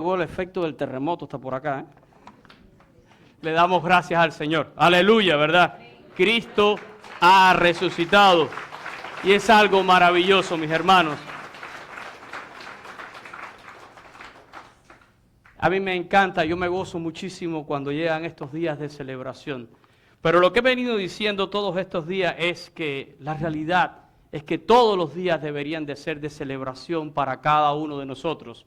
Luego el efecto del terremoto está por acá, ¿eh? Le damos gracias al Señor. Aleluya, ¿verdad? Cristo ha resucitado. Y es algo maravilloso, mis hermanos. A mí me encanta, yo me gozo muchísimo cuando llegan estos días de celebración. Pero lo que he venido diciendo todos estos días es que la realidad es que todos los días deberían de ser de celebración para cada uno de nosotros.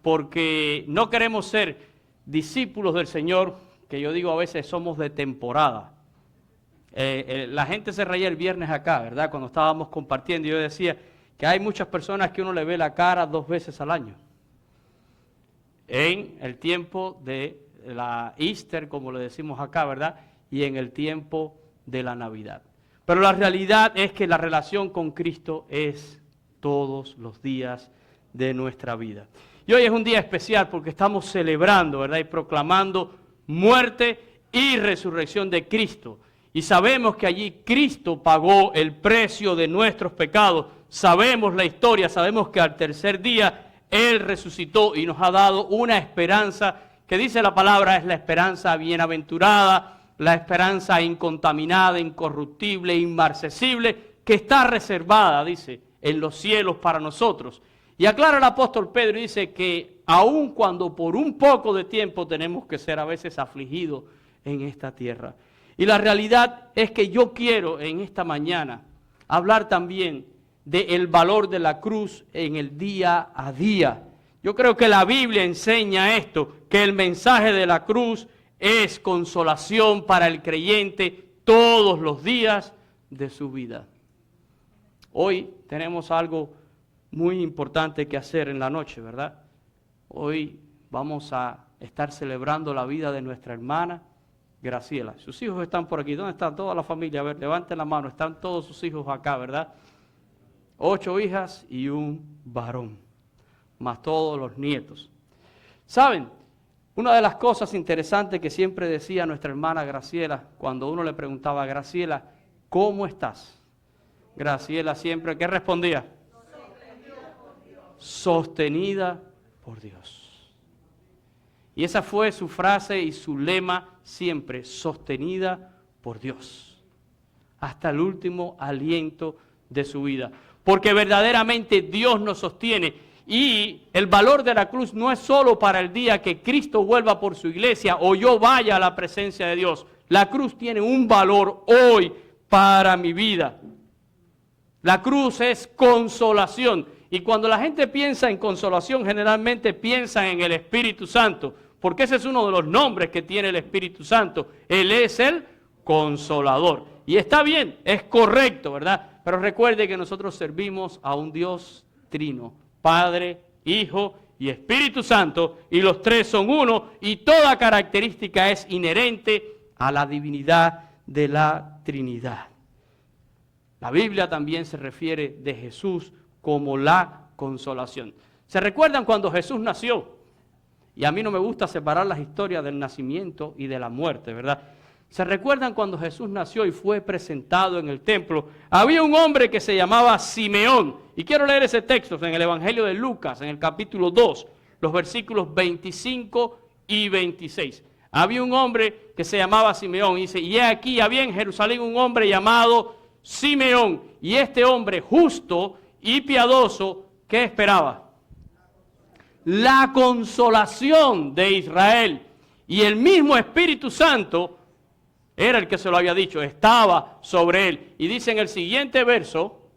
Porque no queremos ser discípulos del Señor, que yo digo a veces somos de temporada. La gente se reía el viernes acá, ¿verdad? Cuando estábamos compartiendo, yo decía que hay muchas personas que uno le ve la cara 2 veces al año. En el tiempo de la Easter, como le decimos acá, ¿verdad? Y en el tiempo de la Navidad. Pero la realidad es que la relación con Cristo es todos los días de nuestra vida. Y hoy es un día especial porque estamos celebrando, ¿verdad? Y proclamando muerte y resurrección de Cristo. Y sabemos que allí Cristo pagó el precio de nuestros pecados. Sabemos la historia, sabemos que al tercer día Él resucitó y nos ha dado una esperanza que dice la palabra es la esperanza bienaventurada, la esperanza incontaminada, incorruptible, inmarcesible, que está reservada, dice, en los cielos para nosotros. Y aclara el apóstol Pedro y dice que aun cuando por un poco de tiempo tenemos que ser a veces afligidos en esta tierra. Y la realidad es que yo quiero en esta mañana hablar también del valor de la cruz en el día a día. Yo creo que la Biblia enseña esto, que el mensaje de la cruz es consolación para el creyente todos los días de su vida. Hoy tenemos algo muy importante que hacer en la noche, ¿verdad? Hoy vamos a estar celebrando la vida de nuestra hermana Graciela. Sus hijos están por aquí. ¿Dónde están toda la familia? A ver, levanten la mano. Están todos sus hijos acá, ¿verdad? 8 hijas y un varón, más todos los nietos. ¿Saben? Una de las cosas interesantes que siempre decía nuestra hermana Graciela, cuando uno le preguntaba a Graciela, ¿cómo estás? Graciela siempre, ¿qué respondía? Sostenida por Dios. Y esa fue su frase y su lema siempre, sostenida por Dios, hasta el último aliento de su vida. Porque verdaderamente Dios nos sostiene y el valor de la cruz no es solo para el día que Cristo vuelva por su iglesia o yo vaya a la presencia de Dios. La cruz tiene un valor hoy para mi vida. La cruz es consolación. Y cuando la gente piensa en consolación, generalmente piensa en el Espíritu Santo, porque ese es uno de los nombres que tiene el Espíritu Santo. Él es el Consolador. Y está bien, es correcto, ¿verdad? Pero recuerde que nosotros servimos a un Dios trino, Padre, Hijo y Espíritu Santo, y los tres son uno, y toda característica es inherente a la divinidad de la Trinidad. La Biblia también se refiere de Jesús como la consolación. ¿Se recuerdan cuando Jesús nació? Y a mí no me gusta separar las historias del nacimiento y de la muerte, ¿verdad? ¿Se recuerdan cuando Jesús nació y fue presentado en el templo? Había un hombre que se llamaba Simeón. Y quiero leer ese texto en el Evangelio de Lucas, en el capítulo 2, los versículos 25 y 26. Había un hombre que se llamaba Simeón. Y dice, y he aquí, había en Jerusalén un hombre llamado Simeón. Y este hombre justo y piadoso, ¿qué esperaba? La consolación de Israel. Y el mismo Espíritu Santo era el que se lo había dicho, estaba sobre él. Y dice en el siguiente verso,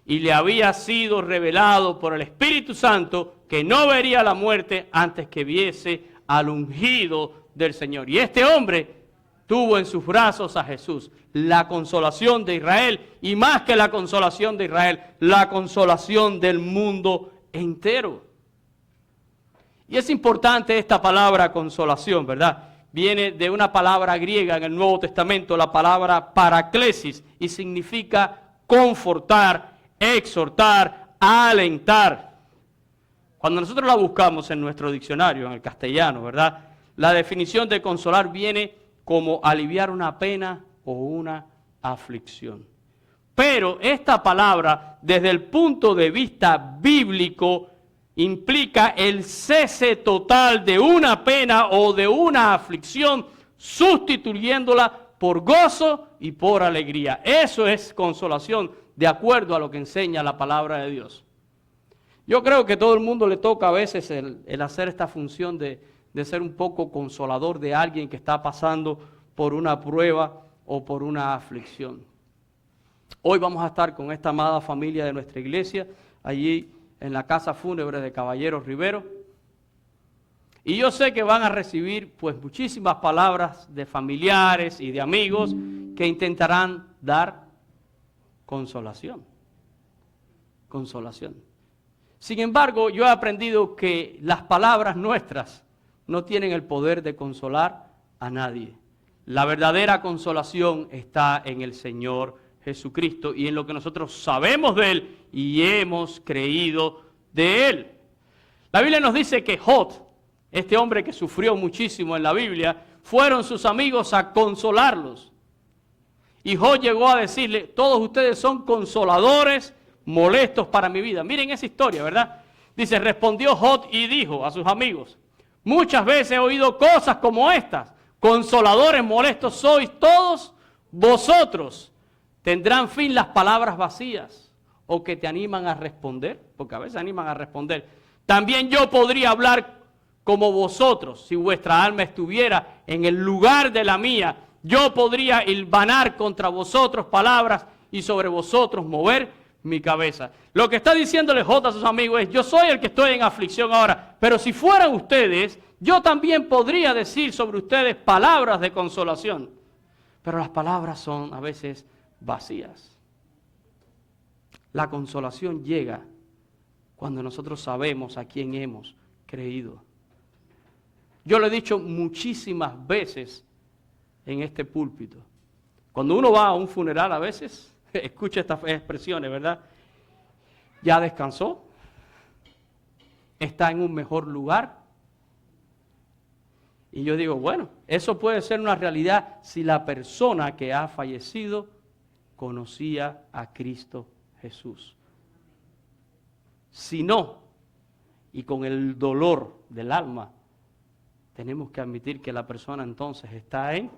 y le había sido revelado por el Espíritu Santo que no vería la muerte antes que viese al ungido del Señor. Y este hombre tuvo en sus brazos a Jesús, la consolación de Israel, y más que la consolación de Israel, la consolación del mundo entero. Y es importante esta palabra consolación, ¿verdad? Viene de una palabra griega en el Nuevo Testamento, la palabra paraklesis, y significa confortar, exhortar, alentar. Cuando nosotros la buscamos en nuestro diccionario, en el castellano, ¿verdad? La definición de consolar viene como aliviar una pena o una aflicción. Pero esta palabra, desde el punto de vista bíblico, implica el cese total de una pena o de una aflicción, sustituyéndola por gozo y por alegría. Eso es consolación, de acuerdo a lo que enseña la palabra de Dios. Yo creo que a todo el mundo le toca a veces el hacer esta función de ser un poco consolador de alguien que está pasando por una prueba o por una aflicción. Hoy vamos a estar con esta amada familia de nuestra iglesia, allí en la casa fúnebre de Caballeros Rivero. Y yo sé que van a recibir pues muchísimas palabras de familiares y de amigos que intentarán dar consolación. Consolación. Sin embargo, yo he aprendido que las palabras nuestras no tienen el poder de consolar a nadie. La verdadera consolación está en el Señor Jesucristo y en lo que nosotros sabemos de Él y hemos creído de Él. La Biblia nos dice que Job, este hombre que sufrió muchísimo en la Biblia, fueron sus amigos a consolarlos. Y Job llegó a decirle, todos ustedes son consoladores molestos para mi vida. Miren esa historia, ¿verdad? Dice, respondió Job y dijo a sus amigos, muchas veces he oído cosas como estas, consoladores molestos sois todos vosotros. ¿Tendrán fin las palabras vacías o que te animan a responder? Porque a veces animan a responder. También yo podría hablar como vosotros, si vuestra alma estuviera en el lugar de la mía. Yo podría hilvanar contra vosotros palabras y sobre vosotros mover mi cabeza. Lo que está diciéndole Job a sus amigos es, yo soy el que estoy en aflicción ahora, pero si fueran ustedes, yo también podría decir sobre ustedes palabras de consolación. Pero las palabras son a veces vacías. La consolación llega cuando nosotros sabemos a quién hemos creído. Yo lo he dicho muchísimas veces en este púlpito. Cuando uno va a un funeral a veces, escucha estas expresiones, ¿verdad? Ya descansó, está en un mejor lugar. Y yo digo, bueno, eso puede ser una realidad si la persona que ha fallecido conocía a Cristo Jesús. Si no, y con el dolor del alma, tenemos que admitir que la persona entonces está en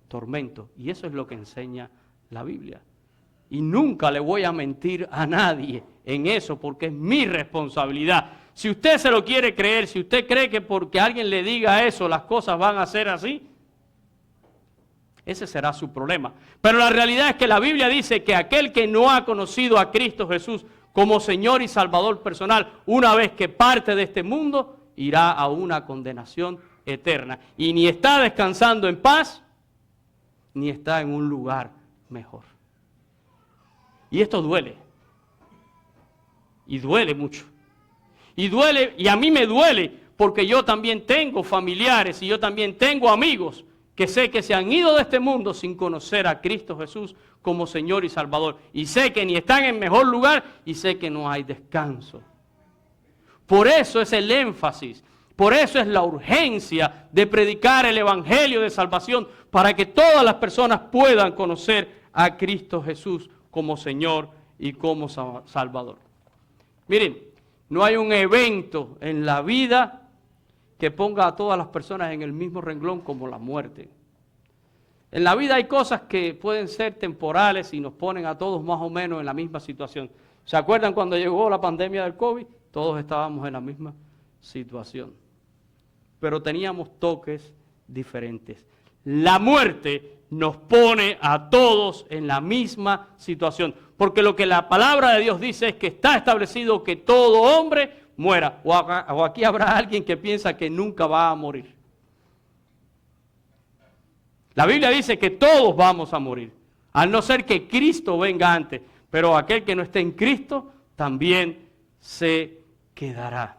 tormento. Y eso es lo que enseña la Biblia. Y nunca le voy a mentir a nadie en eso, porque es mi responsabilidad. Si usted se lo quiere creer, si usted cree que porque alguien le diga eso las cosas van a ser así, ese será su problema. Pero la realidad es que la Biblia dice que aquel que no ha conocido a Cristo Jesús como Señor y Salvador personal, una vez que parte de este mundo, irá a una condenación eterna. Y ni está descansando en paz, ni está en un lugar mejor. Y esto duele. Y duele mucho. Y duele, y a mí me duele, porque yo también tengo familiares y yo también tengo amigos que sé que se han ido de este mundo sin conocer a Cristo Jesús como Señor y Salvador. Y sé que ni están en mejor lugar y sé que no hay descanso. Por eso es el énfasis, por eso es la urgencia de predicar el Evangelio de salvación, para que todas las personas puedan conocer a Cristo Jesús como Señor y como Salvador. Miren, no hay un evento en la vida que ponga a todas las personas en el mismo renglón como la muerte. En la vida hay cosas que pueden ser temporales y nos ponen a todos más o menos en la misma situación. ¿Se acuerdan cuando llegó la pandemia del COVID? Todos estábamos en la misma situación. Pero teníamos toques diferentes. La muerte nos pone a todos en la misma situación. Porque lo que la palabra de Dios dice es que está establecido que todo hombre muera. O aquí habrá alguien que piensa que nunca va a morir. La Biblia dice que todos vamos a morir, al no ser que Cristo venga antes. Pero aquel que no esté en Cristo también se quedará.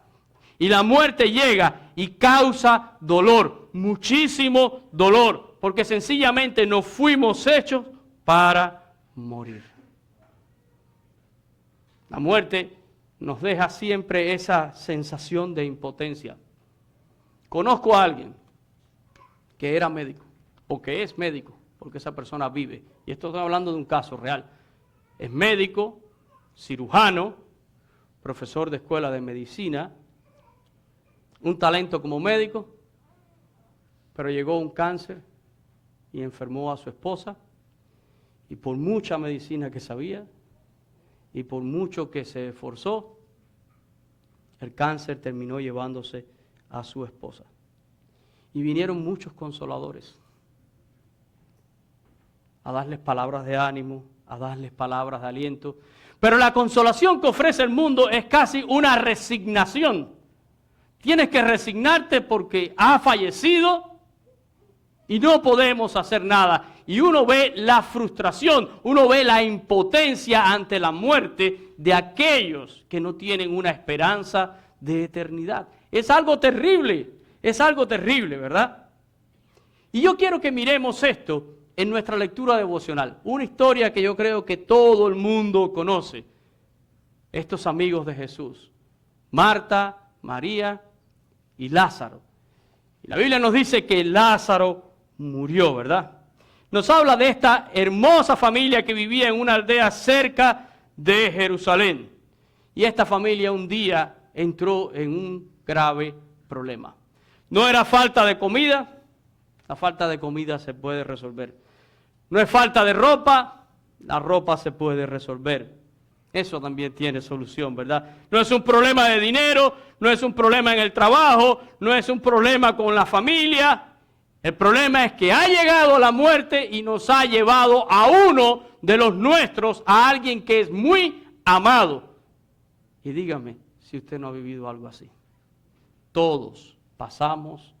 Y la muerte llega y causa dolor, muchísimo dolor, porque sencillamente no fuimos hechos para morir. La muerte nos deja siempre esa sensación de impotencia. Conozco a alguien que era médico, o que es médico, porque esa persona vive. Y esto estoy hablando de un caso real. Es médico, cirujano, profesor de escuela de medicina, un talento como médico, pero llegó un cáncer y enfermó a su esposa, y por mucha medicina que sabía, y por mucho que se esforzó, el cáncer terminó llevándose a su esposa. Y vinieron muchos consoladores a darles palabras de ánimo, a darles palabras de aliento. Pero la consolación que ofrece el mundo es casi una resignación. Tienes que resignarte porque ha fallecido y no podemos hacer nada. Y uno ve la frustración, uno ve la impotencia ante la muerte de aquellos que no tienen una esperanza de eternidad. Es algo terrible, ¿verdad? Y yo quiero que miremos esto en nuestra lectura devocional. Una historia que yo creo que todo el mundo conoce. Estos amigos de Jesús, Marta, María y Lázaro. Y la Biblia nos dice que Lázaro murió, ¿verdad? Nos habla de esta hermosa familia que vivía en una aldea cerca de Jerusalén. Y esta familia un día entró en un grave problema. No era falta de comida, la falta de comida se puede resolver. No es falta de ropa, la ropa se puede resolver. Eso también tiene solución, ¿verdad? No es un problema de dinero, no es un problema en el trabajo, no es un problema con la familia. El problema es que ha llegado la muerte y nos ha llevado a uno de los nuestros, a alguien que es muy amado. Y dígame si usted no ha vivido algo así. Todos pasamos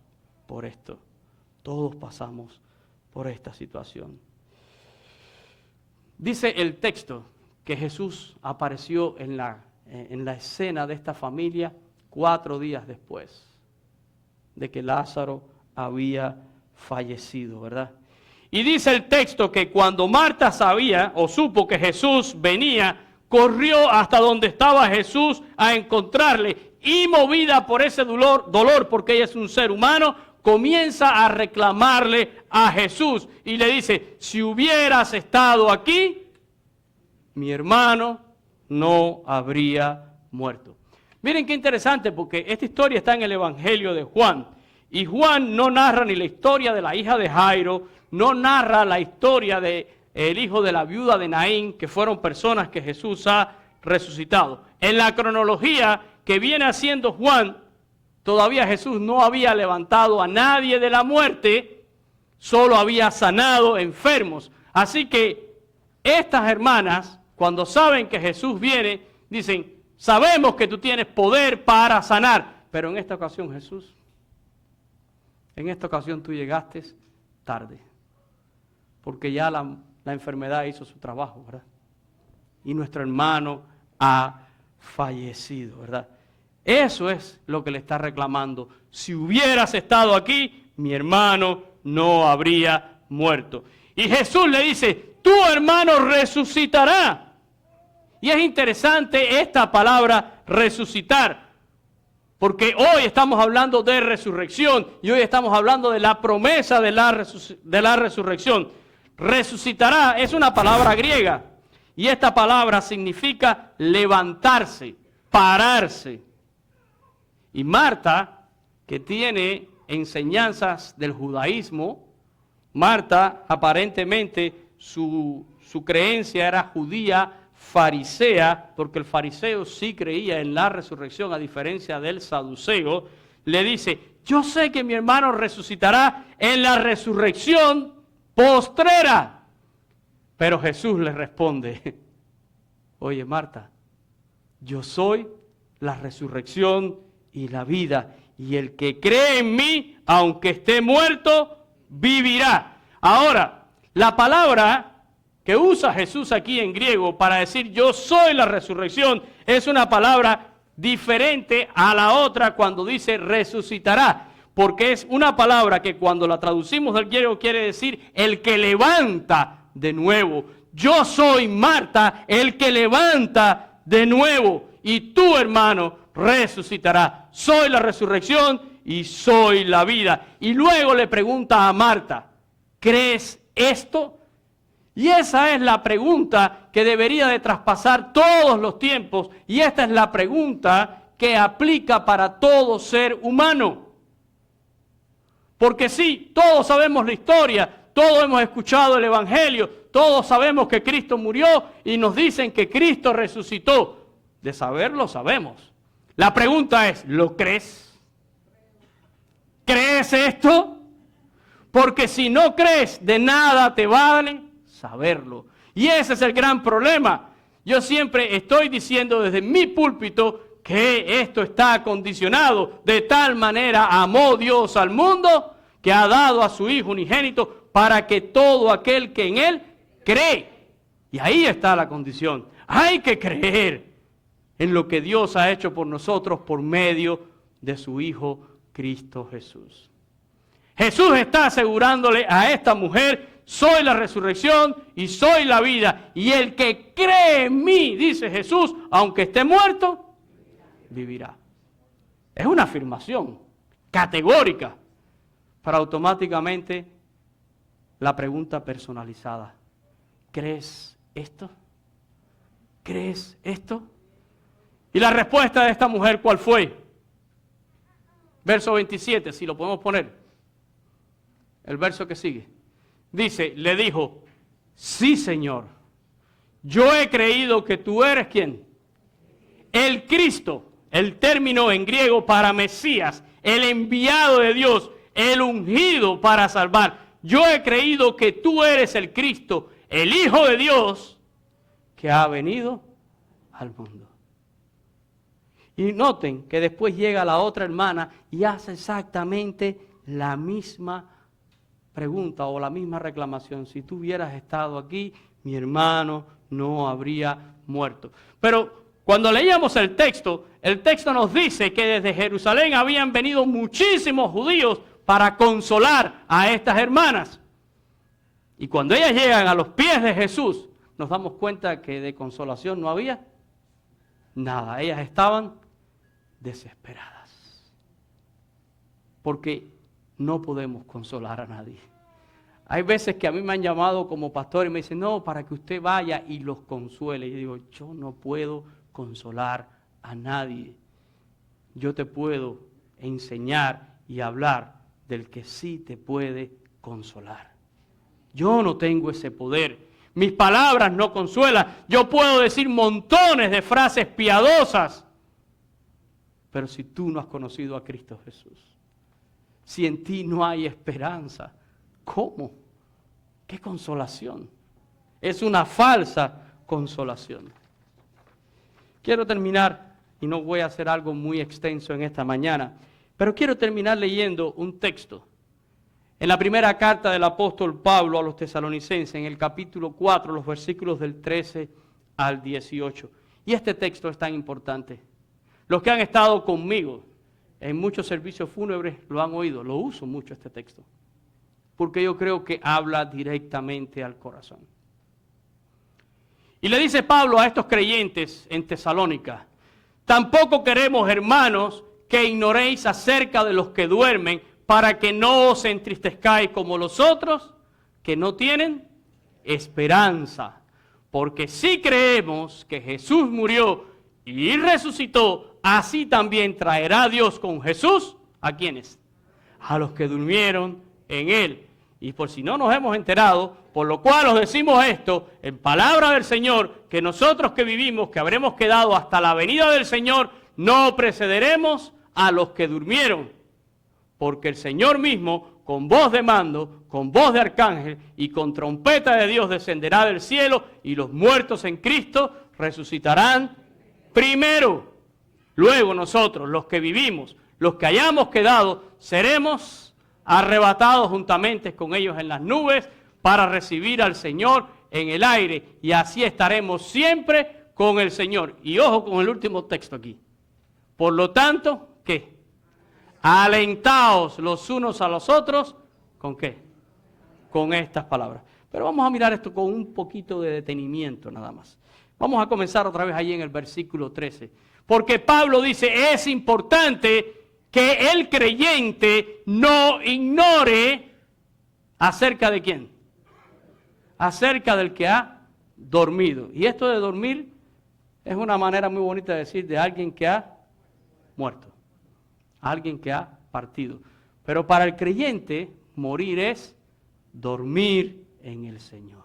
por esto. Todos pasamos por esta situación. Dice el texto que Jesús apareció en la escena de esta familia 4 días después de que Lázaro había fallecido, ¿verdad? Y dice el texto que cuando Marta sabía o supo que Jesús venía, corrió hasta donde estaba Jesús a encontrarle y movida por ese dolor porque ella es un ser humano, comienza a reclamarle a Jesús y le dice, si hubieras estado aquí, mi hermano no habría muerto. Miren qué interesante porque esta historia está en el Evangelio de Juan. Y Juan no narra ni la historia de la hija de Jairo, no narra la historia del hijo de la viuda de Naín, que fueron personas que Jesús ha resucitado. En la cronología que viene haciendo Juan, todavía Jesús no había levantado a nadie de la muerte, solo había sanado enfermos. Así que estas hermanas, cuando saben que Jesús viene, dicen, sabemos que tú tienes poder para sanar, pero en esta ocasión Jesús, en esta ocasión tú llegaste tarde, porque ya la enfermedad hizo su trabajo, ¿verdad? Y nuestro hermano ha fallecido, ¿verdad? Eso es lo que le está reclamando. Si hubieras estado aquí, mi hermano no habría muerto. Y Jesús le dice, tu hermano resucitará. Y es interesante esta palabra resucitar, porque hoy estamos hablando de resurrección y hoy estamos hablando de la promesa de la resurrección. Resucitará es una palabra griega y esta palabra significa levantarse, pararse. Y Marta, que tiene enseñanzas del judaísmo, Marta aparentemente su creencia era judía, farisea, porque el fariseo sí creía en la resurrección a diferencia del saduceo, le dice, yo sé que mi hermano resucitará en la resurrección postrera. Pero Jesús le responde, oye Marta, yo soy la resurrección y la vida, y el que cree en mí, aunque esté muerto, vivirá. Ahora, la palabra que usa Jesús aquí en griego para decir yo soy la resurrección, es una palabra diferente a la otra cuando dice resucitará, porque es una palabra que cuando la traducimos del griego quiere decir el que levanta de nuevo. Yo soy Marta, el que levanta de nuevo, y tu hermano resucitará. Soy la resurrección y soy la vida. Y luego le pregunta a Marta, ¿crees esto? Y esa es la pregunta que debería de traspasar todos los tiempos. Y esta es la pregunta que aplica para todo ser humano. Porque sí, todos sabemos la historia, todos hemos escuchado el Evangelio, todos sabemos que Cristo murió y nos dicen que Cristo resucitó. De saberlo sabemos. La pregunta es, ¿lo crees? ¿Crees esto? Porque si no crees, de nada te vale saberlo. Y ese es el gran problema. Yo siempre estoy diciendo desde mi púlpito que esto está condicionado. De tal manera amó Dios al mundo que ha dado a su Hijo unigénito para que todo aquel que en Él cree. Y ahí está la condición. Hay que creer en lo que Dios ha hecho por nosotros por medio de su Hijo Cristo Jesús. Jesús está asegurándole a esta mujer, soy la resurrección y soy la vida. Y el que cree en mí, dice Jesús, aunque esté muerto, vivirá. Es una afirmación categórica para automáticamente la pregunta personalizada. ¿Crees esto? ¿Crees esto? Y la respuesta de esta mujer, ¿cuál fue? Verso 27, si lo podemos poner. El verso que sigue. Dice, le dijo, sí, Señor, yo he creído que tú eres, ¿quién? El Cristo, el término en griego para Mesías, el enviado de Dios, el ungido para salvar. Yo he creído que tú eres el Cristo, el Hijo de Dios, que ha venido al mundo. Y noten que después llega la otra hermana y hace exactamente la misma pregunta o la misma reclamación. Si tú hubieras estado aquí, mi hermano no habría muerto. Pero cuando leíamos el texto nos dice que desde Jerusalén habían venido muchísimos judíos para consolar a estas hermanas. Y cuando ellas llegan a los pies de Jesús, nos damos cuenta que de consolación no había nada. Ellas estaban desesperadas. Porque no podemos consolar a nadie. Hay veces que a mí me han llamado como pastor y me dicen, no, para que usted vaya y los consuele. Y yo digo, yo no puedo consolar a nadie. Yo te puedo enseñar y hablar del que sí te puede consolar. Yo no tengo ese poder. Mis palabras no consuelan. Yo puedo decir montones de frases piadosas. Pero si tú no has conocido a Cristo Jesús, si en ti no hay esperanza, ¿cómo? ¿Qué consolación? Es una falsa consolación. Quiero terminar, y no voy a hacer algo muy extenso en esta mañana, pero quiero terminar leyendo un texto. En la primera carta del apóstol Pablo a los tesalonicenses, en el capítulo 4, los versículos del 13 al 18. Y este texto es tan importante. Los que han estado conmigo en muchos servicios fúnebres lo han oído, lo uso mucho este texto, porque yo creo que habla directamente al corazón. Y le dice Pablo a estos creyentes en Tesalónica, tampoco queremos, hermanos, que ignoréis acerca de los que duermen, para que no os entristezcáis como los otros, que no tienen esperanza. Porque si creemos que Jesús murió y resucitó, así también traerá Dios con Jesús, ¿a quiénes? A los que durmieron en Él. Y por si no nos hemos enterado, por lo cual os decimos esto, en palabra del Señor, que nosotros que vivimos, que habremos quedado hasta la venida del Señor, no precederemos a los que durmieron. Porque el Señor mismo, con voz de mando, con voz de arcángel y con trompeta de Dios descenderá del cielo, y los muertos en Cristo resucitarán primero. Luego nosotros, los que vivimos, los que hayamos quedado, seremos arrebatados juntamente con ellos en las nubes para recibir al Señor en el aire, y así estaremos siempre con el Señor. Y ojo con el último texto aquí. Por lo tanto, ¿qué? Alentaos los unos a los otros, ¿con qué? Con estas palabras. Pero vamos a mirar esto con un poquito de detenimiento nada más. Vamos a comenzar otra vez allí en el versículo 13. Porque Pablo dice, es importante que el creyente no ignore acerca de quién. acerca del que ha dormido. Y esto de dormir es una manera muy bonita de decir de alguien que ha muerto, alguien que ha partido. Pero para el creyente, morir es dormir en el Señor,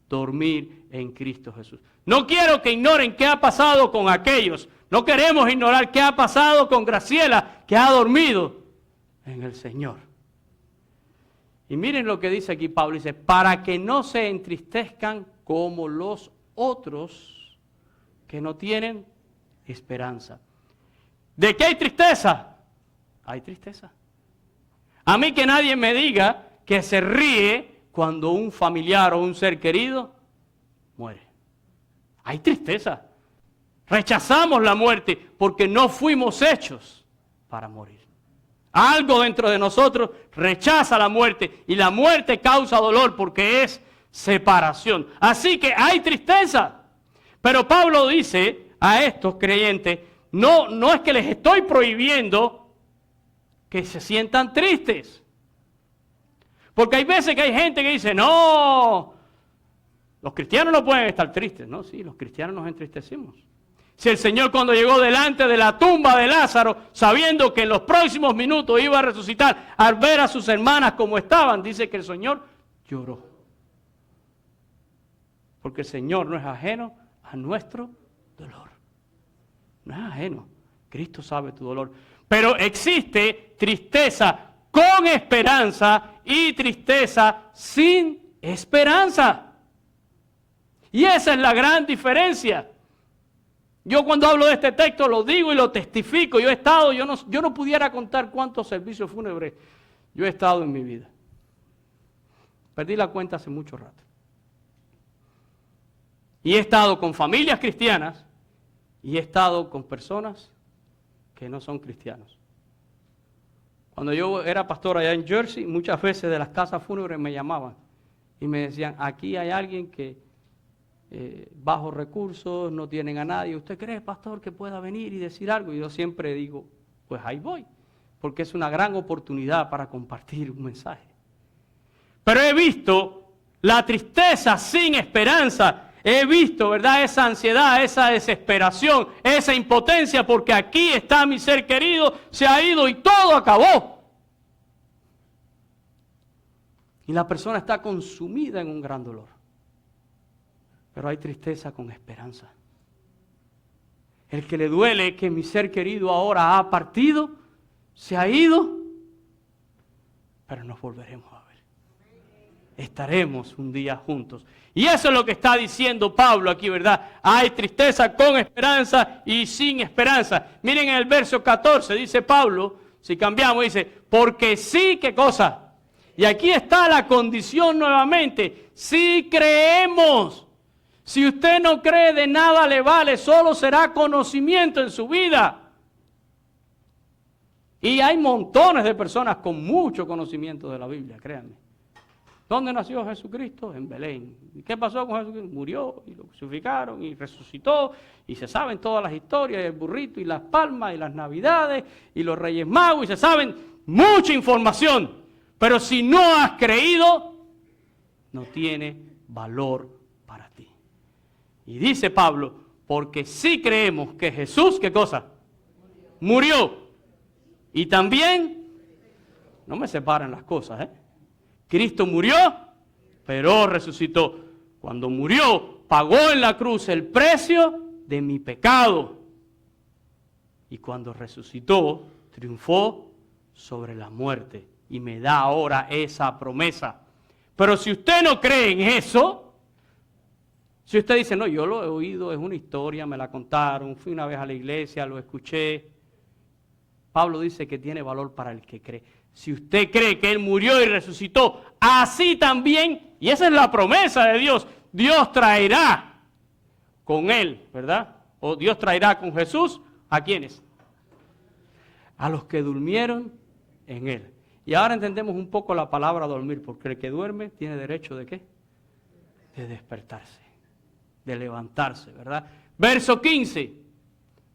dormir en Cristo Jesús. No quiero que ignoren qué ha pasado con aquellos. No queremos ignorar qué ha pasado con Graciela, que ha dormido en el Señor. Y miren lo que dice aquí Pablo, dice, para que no se entristezcan como los otros que no tienen esperanza. ¿De qué hay tristeza? Hay tristeza. A mí que nadie me diga que se ríe cuando un familiar o un ser querido muere. Hay tristeza. Rechazamos la muerte porque no fuimos hechos para morir. Algo dentro de nosotros rechaza la muerte y la muerte causa dolor porque es separación. Así que hay tristeza. Pero Pablo dice a estos creyentes, no es que les estoy prohibiendo que se sientan tristes. Porque hay veces que hay gente que dice, no, los cristianos no pueden estar tristes. No, sí, los cristianos nos entristecimos. Si el Señor cuando llegó delante de la tumba de Lázaro, sabiendo que en los próximos minutos iba a resucitar, al ver a sus hermanas como estaban, dice que el Señor lloró. Porque el Señor no es ajeno a nuestro dolor. No es ajeno. Cristo sabe tu dolor. Pero existe tristeza con esperanza y tristeza sin esperanza. Y esa es la gran diferencia. Yo cuando hablo de este texto lo digo y lo testifico. Yo no pudiera contar cuántos servicios fúnebres yo he estado en mi vida. Perdí la cuenta hace mucho rato. Y he estado con familias cristianas y he estado con personas que no son cristianos. Cuando yo era pastor allá en Jersey, muchas veces de las casas fúnebres me llamaban y me decían, aquí hay alguien que bajos recursos, no tienen a nadie. ¿Usted cree, pastor, que pueda venir y decir algo? Y yo siempre digo, pues ahí voy, porque es una gran oportunidad para compartir un mensaje. Pero he visto la tristeza sin esperanza. He visto, ¿verdad?, esa ansiedad, esa desesperación, esa impotencia, porque aquí está mi ser querido, se ha ido y todo acabó. Y la persona está consumida en un gran dolor. Pero hay tristeza con esperanza. El que le duele que mi ser querido ahora ha partido, se ha ido, pero nos volveremos a ver. Estaremos un día juntos. Y eso es lo que está diciendo Pablo aquí, ¿verdad? Hay tristeza con esperanza y sin esperanza. Miren en el verso 14, dice Pablo, si cambiamos, dice, porque sí, ¿qué cosa? Y aquí está la condición nuevamente, si creemos. Si usted no cree, de nada le vale, solo será conocimiento en su vida. Y hay montones de personas con mucho conocimiento de la Biblia, créanme. ¿Dónde nació Jesucristo? En Belén. ¿Y qué pasó con Jesucristo? Murió y lo crucificaron y resucitó. Y se saben todas las historias, el burrito y las palmas y las navidades y los reyes magos. Y se saben mucha información. Pero si no has creído, no tiene valor para ti. Y dice Pablo, porque sí creemos que Jesús, ¿qué cosa? Murió. Y también, no me separen las cosas, Cristo murió, pero resucitó. Cuando murió, pagó en la cruz el precio de mi pecado. Y cuando resucitó, triunfó sobre la muerte. Y me da ahora esa promesa. Pero si usted no cree en eso, si usted dice, no, yo lo he oído, es una historia, me la contaron, fui una vez a la iglesia, lo escuché. Pablo dice que tiene valor para el que cree. Si usted cree que Él murió y resucitó, así también, y esa es la promesa de Dios, Dios traerá con Él, ¿verdad? O Dios traerá con Jesús, ¿a quiénes? A los que durmieron en Él. Y ahora entendemos un poco la palabra dormir, porque el que duerme tiene derecho ¿de qué? De despertarse, de levantarse, ¿verdad? Verso 15,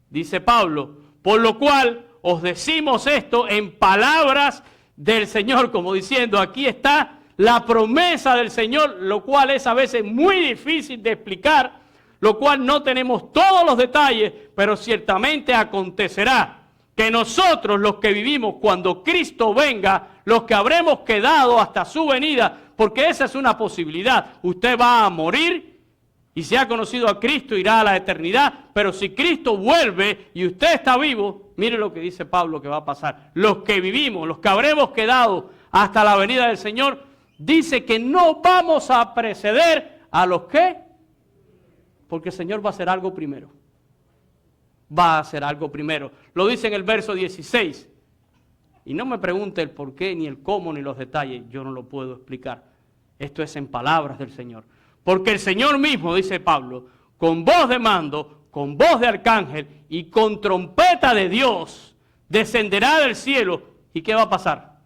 dice Pablo, por lo cual os decimos esto en palabras del Señor, como diciendo, aquí está la promesa del Señor, lo cual es a veces muy difícil de explicar, lo cual no tenemos todos los detalles, pero ciertamente acontecerá que nosotros, los que vivimos cuando Cristo venga, los que habremos quedado hasta su venida, porque esa es una posibilidad, usted va a morir y si ha conocido a Cristo irá a la eternidad, pero si Cristo vuelve y usted está vivo, mire lo que dice Pablo que va a pasar. Los que vivimos, los que habremos quedado hasta la venida del Señor, dice que no vamos a preceder a los que, porque el Señor va a hacer algo primero. Va a hacer algo primero. Lo dice en el verso 16. Y no me pregunte el por qué, ni el cómo, ni los detalles. Yo no lo puedo explicar. Esto es en palabras del Señor. Porque el Señor mismo, dice Pablo, con voz de mando, con voz de arcángel y con trompeta de Dios, descenderá del cielo. ¿Y qué va a pasar?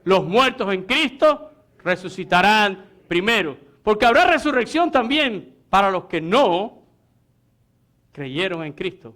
Los muertos en Cristo resucitarán primero. Porque habrá resurrección también para los que no creyeron en Cristo.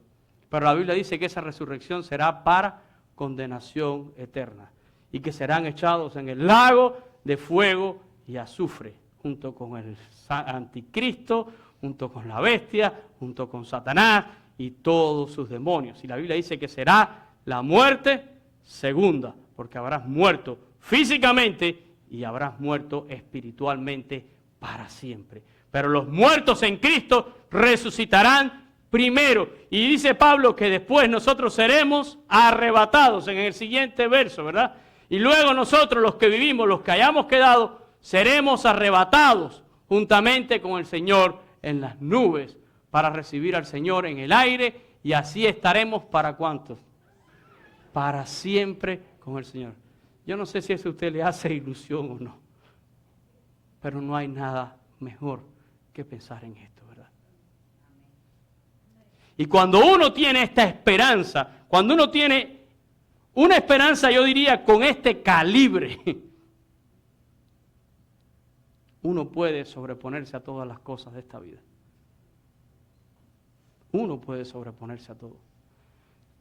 Pero la Biblia dice que esa resurrección será para condenación eterna. Y que serán echados en el lago de fuego y azufre. Junto con el anticristo, junto con la bestia, junto con Satanás y todos sus demonios. Y la Biblia dice que será la muerte segunda. Porque habrás muerto físicamente y habrás muerto espiritualmente para siempre. Pero los muertos en Cristo resucitarán primero. Y dice Pablo que después nosotros seremos arrebatados en el siguiente verso, ¿verdad? Y luego nosotros, los que vivimos, los que hayamos quedado, seremos arrebatados juntamente con el Señor en las nubes para recibir al Señor en el aire. Y así estaremos ¿para cuántos? Para siempre con el Señor. Yo no sé si eso a usted le hace ilusión o no, pero no hay nada mejor que pensar en esto, ¿verdad? Y cuando uno tiene esta esperanza, cuando uno tiene una esperanza, yo diría, con este calibre, uno puede sobreponerse a todas las cosas de esta vida. Uno puede sobreponerse a todo.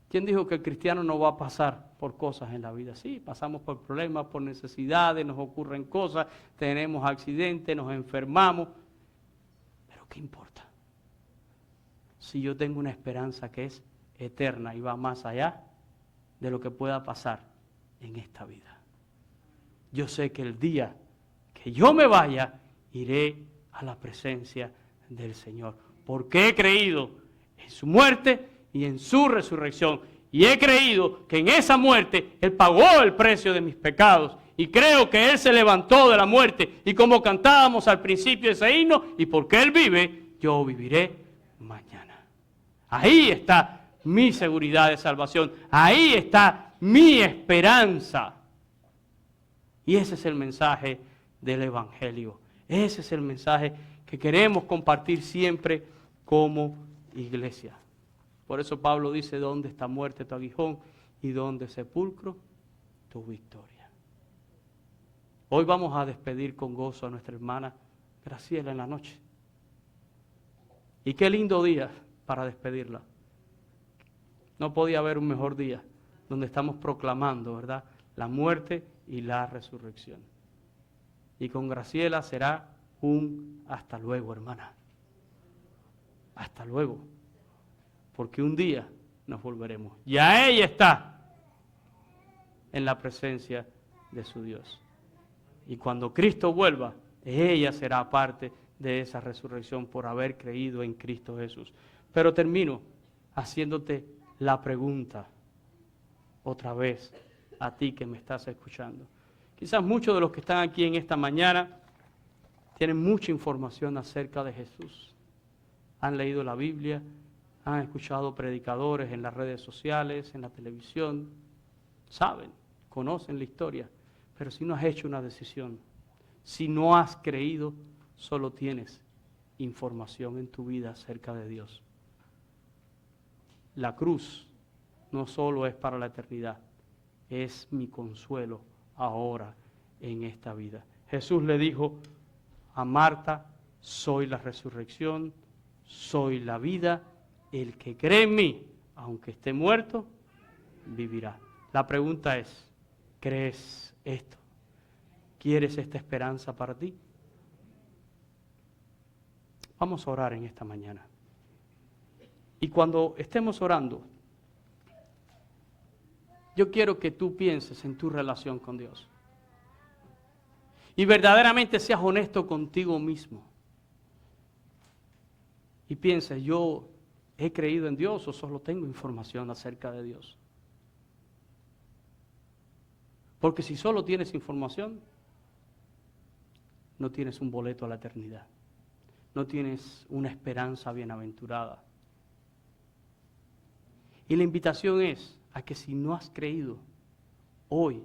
¿Quién dijo que el cristiano no va a pasar por cosas en la vida? Sí, pasamos por problemas, por necesidades, nos ocurren cosas, tenemos accidentes, nos enfermamos. Pero ¿qué importa? Si yo tengo una esperanza que es eterna y va más allá de lo que pueda pasar en esta vida. Yo sé que el día que yo me vaya, iré a la presencia del Señor. Porque he creído en su muerte y en su resurrección. Y he creído que en esa muerte Él pagó el precio de mis pecados. Y creo que Él se levantó de la muerte. Y como cantábamos al principio de ese himno, y porque Él vive, yo viviré mañana. Ahí está mi seguridad de salvación. Ahí está mi esperanza. Y ese es el mensaje del Evangelio. Ese es el mensaje que queremos compartir siempre como iglesia. Por eso Pablo dice, ¿dónde está muerte tu aguijón? ¿Y dónde sepulcro tu victoria? Hoy vamos a despedir con gozo a nuestra hermana Graciela en la noche. Y qué lindo día para despedirla. No podía haber un mejor día donde estamos proclamando, ¿verdad?, la muerte y la resurrección. Y con Graciela será un hasta luego, hermana. Hasta luego. Porque un día nos volveremos. Ya ella está en la presencia de su Dios. Y cuando Cristo vuelva, ella será parte de esa resurrección por haber creído en Cristo Jesús. Pero termino haciéndote la pregunta otra vez a ti que me estás escuchando. Quizás muchos de los que están aquí en esta mañana tienen mucha información acerca de Jesús. Han leído la Biblia, han escuchado predicadores en las redes sociales, en la televisión. Saben, conocen la historia, pero si no has hecho una decisión, si no has creído, solo tienes información en tu vida acerca de Dios. La cruz no solo es para la eternidad, es mi consuelo ahora en esta vida. Jesús le dijo a Marta, soy la resurrección, soy la vida, el que cree en mí, aunque esté muerto, vivirá. La pregunta es, ¿crees esto? ¿Quieres esta esperanza para ti? Vamos a orar en esta mañana. Y cuando estemos orando, yo quiero que tú pienses en tu relación con Dios. Y verdaderamente seas honesto contigo mismo. Y pienses, ¿yo he creído en Dios o solo tengo información acerca de Dios? Porque si solo tienes información, no tienes un boleto a la eternidad. No tienes una esperanza bienaventurada. Y la invitación es a que si no has creído, hoy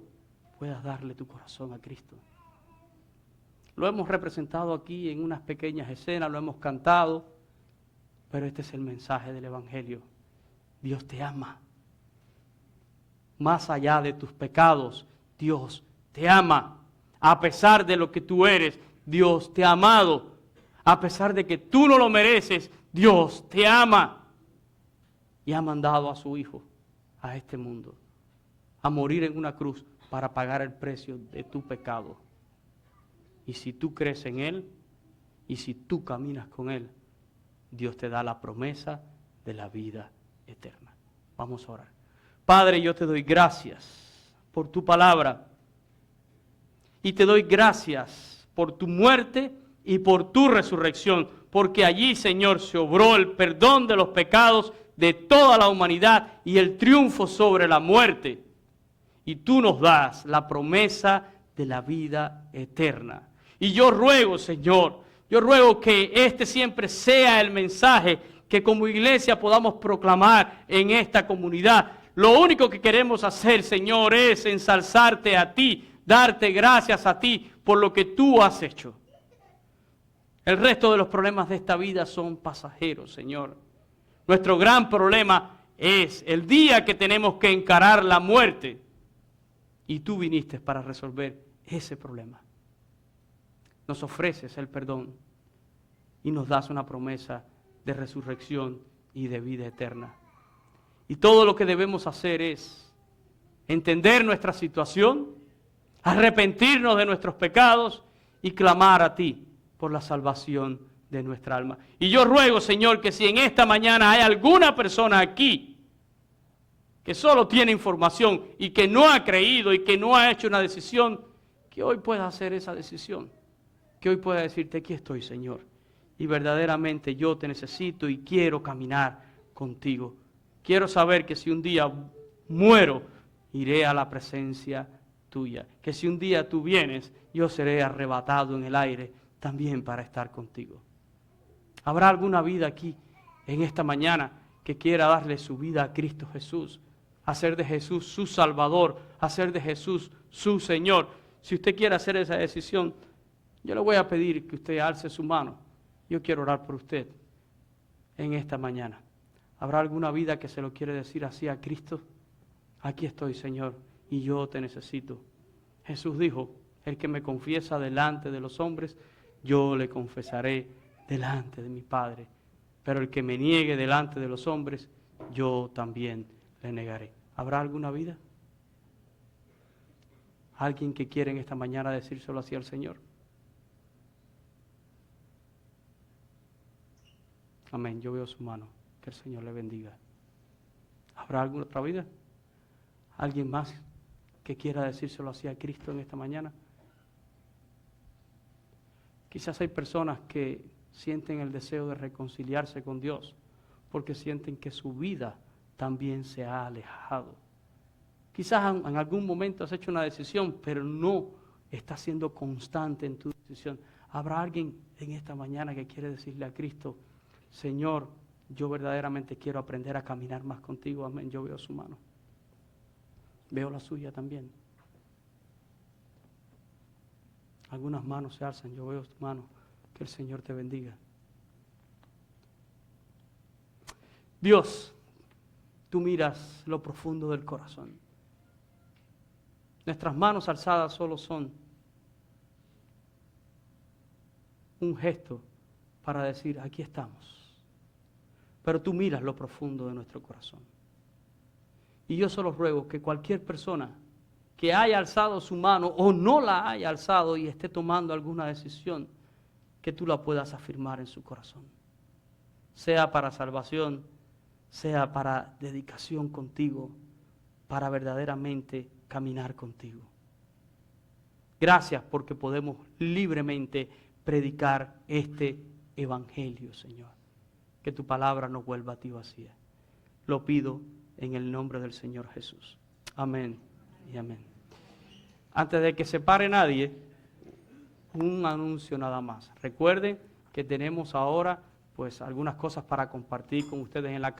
puedas darle tu corazón a Cristo. Lo hemos representado aquí en unas pequeñas escenas, lo hemos cantado, pero este es el mensaje del Evangelio. Dios te ama. Más allá de tus pecados, Dios te ama. A pesar de lo que tú eres, Dios te ha amado. A pesar de que tú no lo mereces, Dios te ama. Y ha mandado a su Hijo a este mundo a morir en una cruz para pagar el precio de tu pecado. Y si tú crees en Él y si tú caminas con Él, Dios te da la promesa de la vida eterna. Vamos a orar. Padre, yo te doy gracias por tu palabra y te doy gracias por tu muerte y por tu resurrección, porque allí, Señor, se obró el perdón de los pecados de toda la humanidad y el triunfo sobre la muerte. Y tú nos das la promesa de la vida eterna. Y yo ruego, Señor, yo ruego que este siempre sea el mensaje que como iglesia podamos proclamar en esta comunidad. Lo único que queremos hacer, Señor, es ensalzarte a ti, darte gracias a ti por lo que tú has hecho. El resto de los problemas de esta vida son pasajeros, Señor. Nuestro gran problema es el día que tenemos que encarar la muerte. Y tú viniste para resolver ese problema. Nos ofreces el perdón y nos das una promesa de resurrección y de vida eterna. Y todo lo que debemos hacer es entender nuestra situación, arrepentirnos de nuestros pecados y clamar a ti por la salvación de nuestra alma. Y yo ruego, Señor, que si en esta mañana hay alguna persona aquí que solo tiene información y que no ha creído y que no ha hecho una decisión, que hoy pueda hacer esa decisión. Que hoy pueda decirte, aquí estoy, Señor. Y verdaderamente yo te necesito y quiero caminar contigo. Quiero saber que si un día muero, iré a la presencia tuya. Que si un día tú vienes, yo seré arrebatado en el aire también para estar contigo. ¿Habrá alguna vida aquí en esta mañana que quiera darle su vida a Cristo Jesús? Hacer de Jesús su Salvador, hacer de Jesús su Señor. Si usted quiere hacer esa decisión, yo le voy a pedir que usted alce su mano. Yo quiero orar por usted en esta mañana. ¿Habrá alguna vida que se lo quiere decir así a Cristo? Aquí estoy, Señor, y yo te necesito. Jesús dijo, el que me confiesa delante de los hombres, yo le confesaré delante de mi Padre. Pero el que me niegue delante de los hombres, yo también le negaré. ¿Habrá alguna vida? ¿Alguien que quiere en esta mañana decírselo así al Señor? Amén. Yo veo su mano. Que el Señor le bendiga. ¿Habrá alguna otra vida? ¿Alguien más que quiera decírselo así a Cristo en esta mañana? Quizás hay personas que sienten el deseo de reconciliarse con Dios porque sienten que su vida también se ha alejado. Quizás en algún momento has hecho una decisión, pero no estás siendo constante en tu decisión. ¿Habrá alguien en esta mañana que quiere decirle a Cristo, Señor, yo verdaderamente quiero aprender a caminar más contigo? Amén. Yo veo su mano. Veo la suya también. Algunas manos se alzan. Yo veo tu mano. Que el Señor te bendiga. Dios, tú miras lo profundo del corazón. Nuestras manos alzadas solo son un gesto para decir, aquí estamos. Pero tú miras lo profundo de nuestro corazón. Y yo solo ruego que cualquier persona que haya alzado su mano o no la haya alzado y esté tomando alguna decisión, que tú la puedas afirmar en su corazón. Sea para salvación, sea para dedicación contigo, para verdaderamente caminar contigo. Gracias porque podemos libremente predicar este evangelio, Señor. Que tu palabra no vuelva a ti vacía. Lo pido en el nombre del Señor Jesús. Amén y amén. Antes de que se pare nadie, un anuncio nada más. Recuerden que tenemos ahora pues algunas cosas para compartir con ustedes en la